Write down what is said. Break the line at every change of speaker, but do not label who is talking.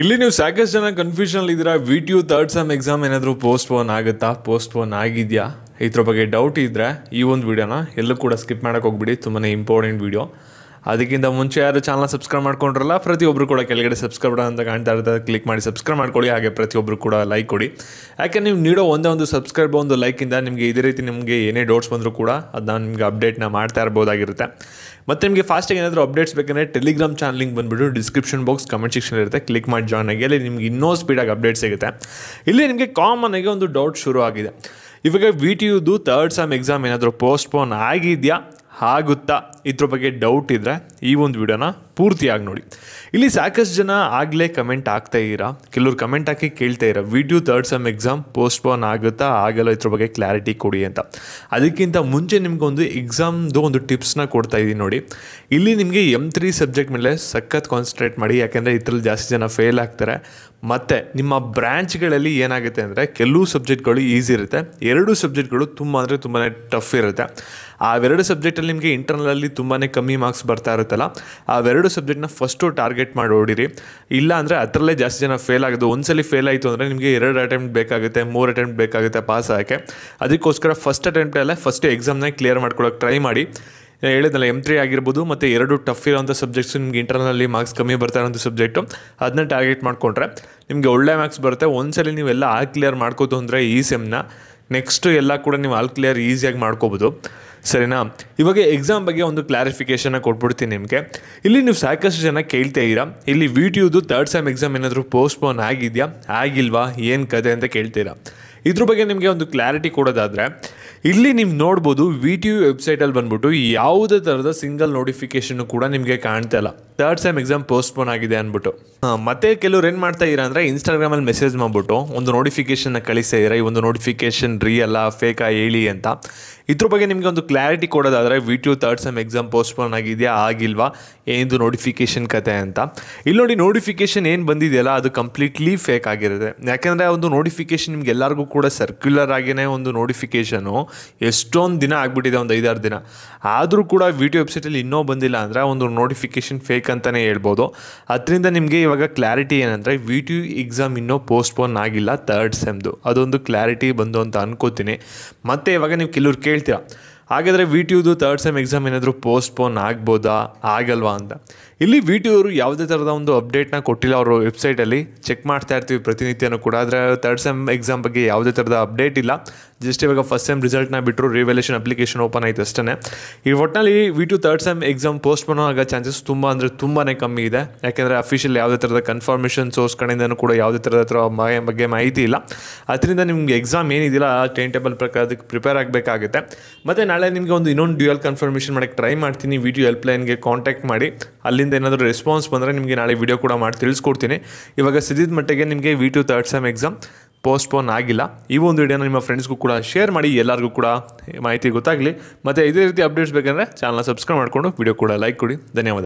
ಇಲ್ಲಿ ನೀವು ಸಾಕಷ್ಟು ಜನ ಕನ್ಫ್ಯೂಷನ್ ಇದ್ದೀರಾ. VTU ಥರ್ಡ್ ಸೆಮ್ ಎಕ್ಸಾಮ್ ಏನಾದರೂ ಪೋಸ್ಟ್ಪೋನ್ ಆಗುತ್ತಾ, ಪೋಸ್ಟ್ಪೋನ್ ಆಗಿದೆಯಾ, ಇದ್ರ ಬಗ್ಗೆ ಡೌಟ್ ಇದ್ದರೆ ಈ ಒಂದು ವಿಡಿಯೋನ ಎಲ್ಲೂ ಕೂಡ ಸ್ಕಿಪ್ ಮಾಡೋಕೆ ಹೋಗ್ಬಿಡಿ. ತುಂಬಾ ಇಂಪಾರ್ಟೆಂಟ್ ವಿಡಿಯೋ. ಅದಕ್ಕಿಂತ ಮುಂಚೆ ಯಾರು ಚಾನಲ್ ಸಬ್ಸ್ಕ್ರೈಬ್ ಮಾಡ್ಕೊಂಡ್ರಲ್ಲ, ಪ್ರತಿಯೊಬ್ಬರು ಕೂಡ ಕೆಳಗಡೆ ಸಬ್ಸ್ಕ್ರೈಬ್ ಅಂತ ಕಾಣ್ತಾ ಇರ್ತದೆ, ಕ್ಲಿಕ್ ಮಾಡಿ ಸಬ್ಸ್ಕ್ರೈಬ್ ಮಾಡ್ಕೊಳ್ಳಿ. ಹಾಗೆ ಪ್ರತಿಯೊಬ್ಬರು ಕೂಡ ಲೈಕ್ ಕೊಡಿ. ಯಾಕೆ ನೀವು ನೀಡೋ ಒಂದೇ ಒಂದು ಸಬ್ಸ್ಕ್ರೈಬ್, ಒಂದು ಲೈಕಿಂದ ನಿಮಗೆ ಇದೇ ರೀತಿ ನಿಮಗೆ ಏನೇ ಡೌಟ್ಸ್ ಬಂದರೂ ಕೂಡ ಅದನ್ನ ನಿಮಗೆ ಅಪ್ಡೇಟ್ನ ಮಾಡ್ತಾ ಇರ್ಬೋದಾಗಿರುತ್ತೆ. ಮತ್ತು ನಿಮಗೆ ಫಾಸ್ಟಾಗಿ ಏನಾದರೂ ಅಪ್ಡೇಟ್ಸ್ ಬೇಕಂದರೆ ಟೆಲಿಗ್ರಾಮ್ ಚಾನಲ್ ಲಿಂಕ್ ಬಂದುಬಿಟ್ಟು ಡಿಸ್ಕ್ರಿಪ್ಷನ್ ಬಾಕ್ಸ್ ಕಮೆಂಟ್ ಸೆಕ್ಷನ್ ಇರುತ್ತೆ, ಕ್ಲಿಕ್ ಮಾಡಿ ಜಾಯ್ನ್ ಆಗಿ. ಅಲ್ಲಿ ನಿಮ್ಗೆ ಇನ್ನೂ ಸ್ಪೀಡಾಗಿ ಅಪ್ಡೇಟ್ ಸಿಗುತ್ತೆ. ಇಲ್ಲಿ ನಿಮಗೆ ಕಾಮನ್ ಆಗಿ ಒಂದು ಡೌಟ್ ಶುರು ಆಗಿದೆ. ಇವಾಗ VTUದು ಥರ್ಡ್ ಸೆಮ್ ಎಕ್ಸಾಮ್ ಏನಾದರೂ ಪೋಸ್ಟ್ಪೋನ್ ಆಗಿದೆಯಾ, ಆಗುತ್ತಾ, ಇದ್ರ ಬಗ್ಗೆ ಡೌಟ್ ಇದ್ದರೆ ಈ ಒಂದು ವಿಡಿಯೋನ ಪೂರ್ತಿಯಾಗಿ ನೋಡಿ. ಇಲ್ಲಿ ಸಾಕಷ್ಟು ಜನ ಆಗಲೇ ಕಮೆಂಟ್ ಆಗ್ತಾ ಇದ್ದೀರಾ, ಕೆಲವ್ರು ಕಮೆಂಟ್ ಹಾಕಿ ಕೇಳ್ತಾ ಇರೋ VTU third sem exam postpone ಆಗುತ್ತಾ ಆಗಲ್ಲ, ಇದ್ರ ಬಗ್ಗೆ ಕ್ಲಾರಿಟಿ ಕೊಡಿ ಅಂತ. ಅದಕ್ಕಿಂತ ಮುಂಚೆ ನಿಮ್ಗೊಂದು ಎಕ್ಸಾಮ್ದು ಒಂದು ಟಿಪ್ಸ್ನ ಕೊಡ್ತಾ ಇದ್ದೀನಿ ನೋಡಿ. ಇಲ್ಲಿ ನಿಮಗೆ M3 ಸಬ್ಜೆಕ್ಟ್ ಮೇಲೆ ಸಖತ್ ಕಾನ್ಸಂಟ್ರೇಟ್ ಮಾಡಿ, ಯಾಕೆಂದರೆ ಇದರಲ್ಲಿ ಜಾಸ್ತಿ ಜನ ಫೇಲ್ ಆಗ್ತಾರೆ. ಮತ್ತು ನಿಮ್ಮ ಬ್ರ್ಯಾಂಚ್ಗಳಲ್ಲಿ ಏನಾಗುತ್ತೆ ಅಂದರೆ ಕೆಲವು ಸಬ್ಜೆಕ್ಟ್ಗಳು ಈಸಿ ಇರುತ್ತೆ, ಎರಡು ಸಬ್ಜೆಕ್ಟ್ಗಳು ತುಂಬ ಟಫ್ ಇರುತ್ತೆ. ಅವೆರಡು ಸಬ್ಜೆಕ್ಟಲ್ಲಿ ನಿಮಗೆ ಇಂಟರ್ನಲಲ್ಲಿ ತುಂಬಾ ಕಮ್ಮಿ ಮಾರ್ಕ್ಸ್ ಬರ್ತಾ ಇರುತ್ತಲ್ಲ, ಅವೆರಡು ಸಬ್ಜೆಕ್ಟ್ನ ಫಸ್ಟು ಟಾರ್ಗೆಟ್ ಮಾಡಿ ಓಡಿರಿ. ಇಲ್ಲ ಅಂದರೆ ಅದರಲ್ಲೇ ಜಾಸ್ತಿ ಜನ ಫೇಲ್ ಆಗೋದು. ಒಂದ್ಸಲಿ ಫೇಲ್ ಆಯಿತು ಅಂದರೆ ನಿಮಗೆ 2 ಅಟೆಂಪ್ಟ್ ಬೇಕಾಗುತ್ತೆ, 3 ಅಟೆಂಪ್ಟ್ ಬೇಕಾಗುತ್ತೆ ಪಾಸ್ ಆಗೋಕ್ಕೆ. ಅದಕ್ಕೋಸ್ಕರ ಫಸ್ಟ್ ಅಟೆಂಪ್ಟಲ್ಲೇ ಫಸ್ಟ್ ಎಕ್ಸಾಮ್ನ ಕ್ಲಿಯರ್ ಮಾಡ್ಕೊಳ್ಳೋಕೆ ಟ್ರೈ ಮಾಡಿ. ಹೇಳಿದ್ನಲ್ಲ, M3 ಆಗಿರ್ಬೋದು ಮತ್ತು 2 ಟಫ್ ಇರೋಂಥ ಸಬ್ಜೆಕ್ಟ್ಸು, ನಿಮ್ಗೆ ಇಂಟರ್ನಲ್ಲಿ ಮಾರ್ಕ್ಸ್ ಕಮ್ಮಿ ಬರ್ತಾ ಇರೋಂಥ ಸಬ್ಜೆಕ್ಟು, ಅದನ್ನ ಟಾರ್ಗೆಟ್ ಮಾಡಿಕೊಂಡ್ರೆ ನಿಮಗೆ ಒಳ್ಳೆ ಮಾರ್ಕ್ಸ್ ಬರುತ್ತೆ. ಒಂದ್ಸಲಿ ನೀವೆಲ್ಲ ಆಲ್ ಕ್ಲಿಯರ್ ಮಾಡ್ಕೋತು ಅಂದರೆ ಈ ಸೆಮ್ನ ನೆಕ್ಸ್ಟು ಎಲ್ಲ ಕೂಡ ನೀವು ಆಲ್ ಕ್ಲಿಯರ್ ಈಸಿಯಾಗಿ ಮಾಡ್ಕೋಬೋದು. ಸರಿನಾ? ಇವಾಗ ಎಕ್ಸಾಮ್ ಬಗ್ಗೆ ಒಂದು ಕ್ಲಾರಿಫಿಕೇಷನ್ನ ಕೊಟ್ಬಿಡ್ತೀನಿ ನಿಮಗೆ. ಇಲ್ಲಿ ನೀವು ಸಾಕಷ್ಟು ಜನ ಕೇಳ್ತಾ ಇದ್ದೀರಾ, ಇಲ್ಲಿ VTUದು ಥರ್ಡ್ ಸೆಮ್ ಎಕ್ಸಾಮ್ ಏನಾದರೂ ಪೋಸ್ಟ್ಪೋನ್ ಆಗಿದೆಯಾ, ಆಗಿಲ್ವಾ, ಏನು ಕತೆ ಅಂತ ಕೇಳ್ತೀರಾ. ಇದ್ರ ಬಗ್ಗೆ ನಿಮಗೆ ಒಂದು ಕ್ಲಾರಿಟಿ ಕೊಡೋದಾದರೆ ಇಲ್ಲಿ ನೀವು ನೋಡ್ಬೋದು, VTU ವೆಬ್ಸೈಟಲ್ಲಿ ಬಂದ್ಬಿಟ್ಟು ಯಾವುದೇ ಥರದ ಸಿಂಗಲ್ ನೋಟಿಫಿಕೇಷನ್ನು ಕೂಡ ನಿಮಗೆ ಕಾಣ್ತಾ ಇಲ್ಲ ಥರ್ಡ್ ಸೆಮ್ ಎಕ್ಸಾಮ್ ಪೋಸ್ಟ್ಪೋನ್ ಆಗಿದೆ ಅಂದ್ಬಿಟ್ಟು. ಮತ್ತೆ ಕೆಲವ್ರು ಏನು ಮಾಡ್ತಾ ಇದ್ದೀರಾ ಅಂದರೆ ಇನ್ಸ್ಟಾಗ್ರಾಮಲ್ಲಿ ಮೆಸೇಜ್ ಮಾಡಿಬಿಟ್ಟು ಒಂದು ನೋಟಿಫಿಕೇಷನ್ನ ಕಳಿಸ್ತಾ ಇದ್ದೀರಾ, ಈ ಒಂದು ನೋಟಿಫಿಕೇಷನ್ ರಿಯಲ್ಲ ಫೇಕಾ ಹೇಳಿ ಅಂತ. ಇದ್ರ ಬಗ್ಗೆ ನಿಮಗೆ ಒಂದು ಕ್ಲಾರಿಟಿ ಕೊಡೋದಾದರೆ VTU third sem exam postpone ಆಗಿದೆಯಾ, ಆಗಿಲ್ವಾ, ಏನು ನೋಟಿಫಿಕೇಷನ್ ಕತೆ ಅಂತ. ಇಲ್ಲಿ ನೋಡಿ, ನೋಟಿಫಿಕೇಷನ್ ಏನು ಬಂದಿದೆಯಲ್ಲ ಅದು ಕಂಪ್ಲೀಟ್ಲಿ ಫೇಕ್ ಆಗಿರುತ್ತೆ. ಯಾಕೆಂದರೆ ಒಂದು ನೋಟಿಫಿಕೇಷನ್ ನಿಮ್ಗೆ ಎಲ್ಲರಿಗೂ ಕೂಡ ಸರ್ಕ್ಯುಲರ್ ಆಗಿಯೇ ಒಂದು ನೋಟಿಫಿಕೇಷನು ಎಷ್ಟೊಂದು ದಿನ ಆಗಿಬಿಟ್ಟಿದೆ, ಒಂದು 5-6 ದಿನ ಆದರೂ ಕೂಡ VTU ವೆಬ್ಸೈಟಲ್ಲಿ ಇನ್ನೂ ಬಂದಿಲ್ಲ ಅಂದರೆ ಒಂದು ನೋಟಿಫಿಕೇಷನ್ ಫೇಕ್ ಅಂತಲೇ ಹೇಳ್ಬೋದು. ಅದರಿಂದ ನಿಮಗೆ ಇವಾಗ ಕ್ಲಾರಿಟಿ ಏನಂದರೆ VTU ಎಕ್ಸಾಮ್ ಇನ್ನೂ ಪೋಸ್ಟ್ಪೋನ್ ಆಗಿಲ್ಲ ಥರ್ಡ್ ಸೆಮ್ದು, ಅದೊಂದು ಕ್ಲಾರಿಟಿ ಬಂದು ಅಂತ ಅನ್ಕೋತೀನಿ. ಮತ್ತು ಇವಾಗ ನೀವು ಕೆಲವ್ರು ಕೇಳ್ತೀರಾ, ಹಾಗಾದರೆ VTUದು ಥರ್ಡ್ ಸೆಮ್ ಎಕ್ಸಾಮ್ ಏನಾದರೂ ಪೋಸ್ಟ್ಪೋನ್ ಆಗ್ಬೋದಾ, ಆಗಲ್ವಾ ಅಂತ. ಇಲ್ಲಿ VTU ಅವರು ಯಾವುದೇ ಥರದ ಒಂದು ಅಪ್ಡೇಟ್ನ ಕೊಟ್ಟಿಲ್ಲ ಅವ್ರ ವೆಬ್ಸೈಟಲ್ಲಿ. ಚೆಕ್ ಮಾಡ್ತಾ ಇರ್ತೀವಿ ಪ್ರತಿನಿತ್ಯನೂ ಕೂಡ, ಆದರೆ ಥರ್ಡ್ ಸೆಮ್ ಎಕ್ಸಾಮ್ ಬಗ್ಗೆ ಯಾವುದೇ ಥರದ ಅಪ್ಡೇಟ್ ಇಲ್ಲ. ಜಸ್ಟ್ ಇವಾಗ ಫಸ್ಟ್ ಸೆಮ್ ರಿಸಲ್ಟ್ನ ಬಿಟ್ಟರು, ರಿವ್ಯಾಲ್ಯೂಷನ್ ಅಪ್ಲಿಕೇಶನ್ ಓಪನ್ ಆಯಿತು ಅಷ್ಟೇ. ಈ ಒಟ್ಟಿನಲ್ಲಿ VTU third sem exam postpone ಆಗೋ ಚಾನ್ಸಸ್ ತುಂಬಾ ಕಮ್ಮಿ ಇದೆ. ಯಾಕೆಂದರೆ ಅಫಿಷಿಯಲ್ ಯಾವುದೇ ಥರದ ಕನ್ಫರ್ಮೇಷನ್ ಸೋರ್ಸ್ ಕಡೆಯಿಂದನೂ ಕೂಡ ಯಾವುದೇ ಥರದ ಬಗ್ಗೆ ಮಾಹಿತಿ ಇಲ್ಲ. ಅದರಿಂದ ನಿಮಗೆ ಎಕ್ಸಾಮ್ ಏನಿದಿಲ್ಲ ಟೈಮ್ ಟೇಬಲ್ ಪ್ರಕಾರ ಅದಕ್ಕೆ ಪ್ರಿಪೇರ್ ಆಗಬೇಕಾಗುತ್ತೆ. ಮತ್ತು ನಾಳೆ ನಿಮಗೆ ಒಂದು ಇನ್ನೊಂದು ಡ್ಯೂಯಲ್ ಕನ್ಫರ್ಮೇಷನ್ ಮಾಡೋಕ್ಕೆ ಟ್ರೈ ಮಾಡ್ತೀನಿ. VTU ಹೆಲ್ಪ್ಲೈನ್ಗೆ ಕಾಂಟ್ಯಾಕ್ಟ್ ಮಾಡಿ, ಅಲ್ಲಿಂದ ಏನಾದರೂ ರೆಸ್ಪಾನ್ಸ್ ಬಂದರೆ ನಿಮಗೆ ನಾಳೆ ವಿಡಿಯೋ ಕೂಡ ಮಾಡಿ ತಿಳಿಸ್ಕೊಡ್ತೀನಿ. ಇವಾಗ ಸದ್ಯದ ಮಟ್ಟಿಗೆ ನಿಮಗೆ VTU third sem exam postpone ಆಗಿಲ್ಲ. ಈ ಒಂದು ವಿಡಿಯೋನ ನಿಮ್ಮ ಫ್ರೆಂಡ್ಸ್ಗೂ ಕೂಡ ಶೇರ್ ಮಾಡಿ, ಎಲ್ಲರಿಗೂ ಕೂಡ ಮಾಹಿತಿ ಗೊತ್ತಾಗಲಿ. ಮತ್ತು ಇದೇ ರೀತಿ ಅಪ್ಡೇಟ್ಸ್ ಬೇಕಂದರೆ ಚಾನಲ್ನ ಸಬ್ಸ್ಕ್ರೈಬ್ ಮಾಡಿಕೊಂಡು ವಿಡಿಯೋ ಕೂಡ ಲೈಕ್ ಕೊಡಿ. ಧನ್ಯವಾದ.